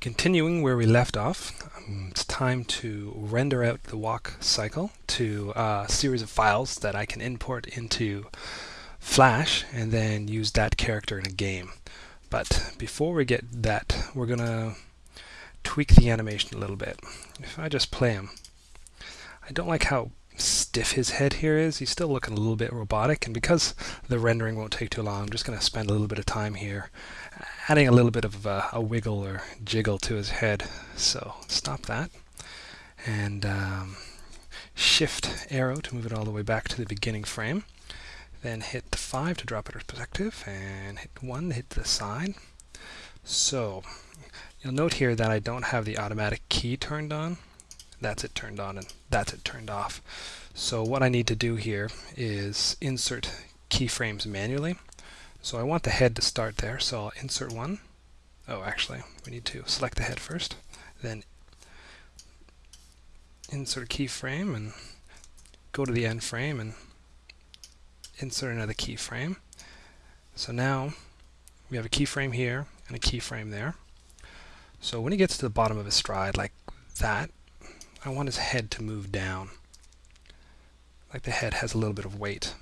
Continuing where we left off, it's time to render out the walk cycle to a series of files that I can import into Flash and then use that character in a game. But before we get that, we're going to tweak the animation a little bit. If I just play him, I don't like how stiff his head here is. He's still looking a little bit robotic, and because the rendering won't take too long, I'm just going to spend a little bit of time here adding a little bit of a wiggle or jiggle to his head. So stop that and shift arrow to move it all the way back to the beginning frame. Then hit the 5 to drop it out of perspective, and hit 1 to hit the side. So you'll note here that I don't have the automatic key turned on. That's it turned on, and that's it turned off. So what I need to do here is insert keyframes manually. So I want the head to start there, so I'll insert one. Oh, actually, we need to select the head first, then insert a keyframe and go to the end frame and insert another keyframe. So now we have a keyframe here and a keyframe there. So when he gets to the bottom of his stride like that, I want his head to move down, like the head has a little bit of weight.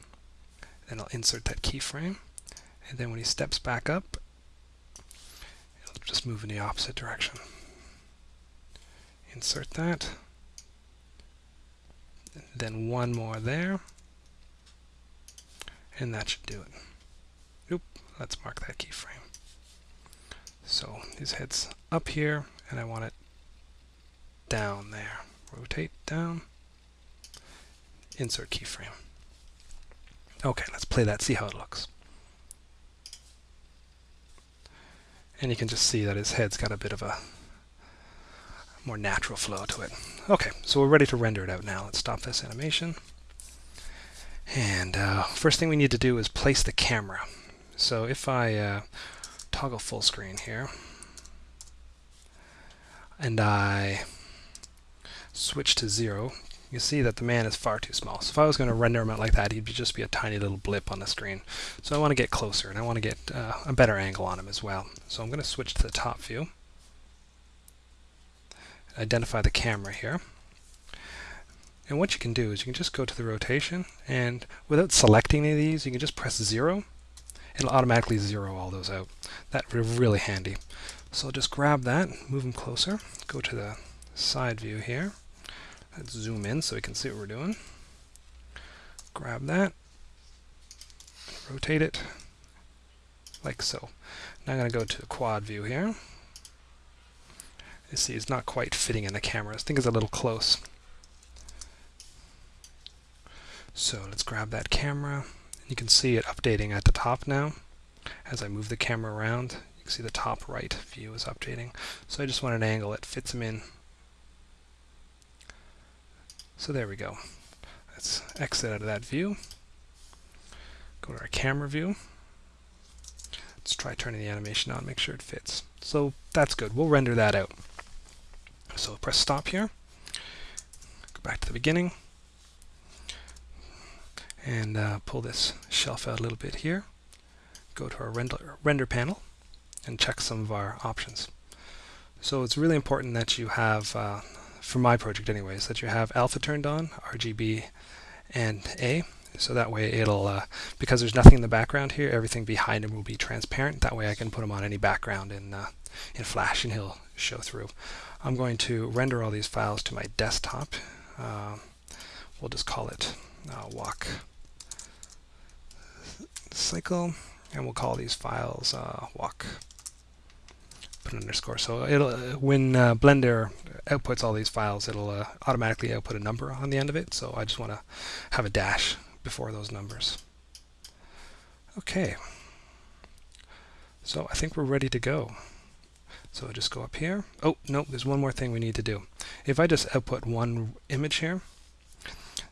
Then I'll insert that keyframe, and then when he steps back up, it'll just move in the opposite direction. Insert that, then one more there, and that should do it. Oop, let's mark that keyframe. So his head's up here, and I want it down there. Rotate down, insert keyframe. Okay, let's play that, see how it looks. And you can just see that his head's got a bit of a more natural flow to it. Okay, so we're ready to render it out now. Let's stop this animation. And first thing we need to do is place the camera. So if I toggle full screen here, and I switch to 0, you see that the man is far too small. So if I was going to render him out like that, he'd just be a tiny little blip on the screen. So I want to get closer, and I want to get a better angle on him as well. So I'm going to switch to the top view, identify the camera here. And what you can do is you can just go to the rotation, and without selecting any of these, you can just press 0. It'll automatically zero all those out. That would be really handy. So I'll just grab that, move him closer, go to the side view here. Let's zoom in so we can see what we're doing. Grab that, rotate it like so. Now I'm going to go to the quad view here. You see it's not quite fitting in the camera. I think it's a little close. So let's grab that camera. You can see it updating at the top now. As I move the camera around, you can see the top right view is updating. So I just want an angle that fits him in. So there we go. Let's exit out of that view. Go to our camera view. Let's try turning the animation on, make sure it fits. So that's good. We'll render that out. So press stop here. Go back to the beginning. And pull this shelf out a little bit here. Go to our render panel and check some of our options. So it's really important that you have for my project anyways, that you have alpha turned on, RGB and A, so that way it'll, because there's nothing in the background here, everything behind him will be transparent. That way I can put him on any background in Flash and he'll show through. I'm going to render all these files to my desktop. We'll just call it walk cycle, and we'll call these files walk. Put an underscore. So it'll when Blender outputs all these files, it'll automatically output a number on the end of it. So I just want to have a dash before those numbers. Okay. So I think we're ready to go. So I'll just go up here. Oh, no, there's one more thing we need to do. If I just output one image here,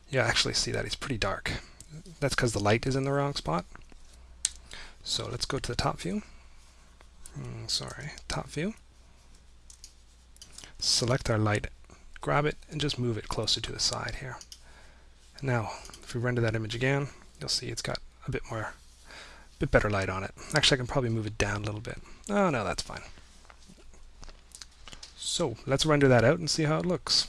you'll actually see that it's pretty dark. That's because the light is in the wrong spot. So let's go to the top view. Top view. Select our light, grab it, and just move it closer to the side here. Now, if we render that image again, you'll see it's got a bit better light on it. Actually, I can probably move it down a little bit. Oh, no, that's fine. So let's render that out and see how it looks.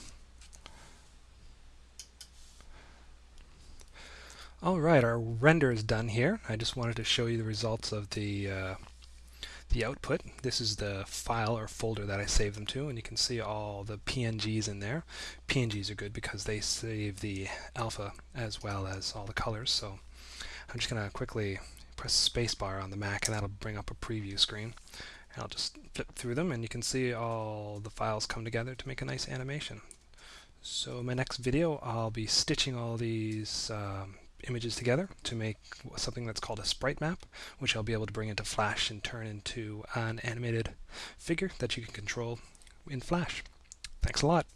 Alright, our render is done here. I just wanted to show you the results of the output. This is the file or folder that I saved them to, and you can see all the PNGs in there. PNGs are good because they save the alpha as well as all the colors. So I'm just going to quickly press spacebar on the Mac, and that'll bring up a preview screen. And I'll just flip through them, and you can see all the files come together to make a nice animation. So in my next video, I'll be stitching all these images together to make something that's called a sprite map, which I'll be able to bring into Flash and turn into an animated figure that you can control in Flash. Thanks a lot.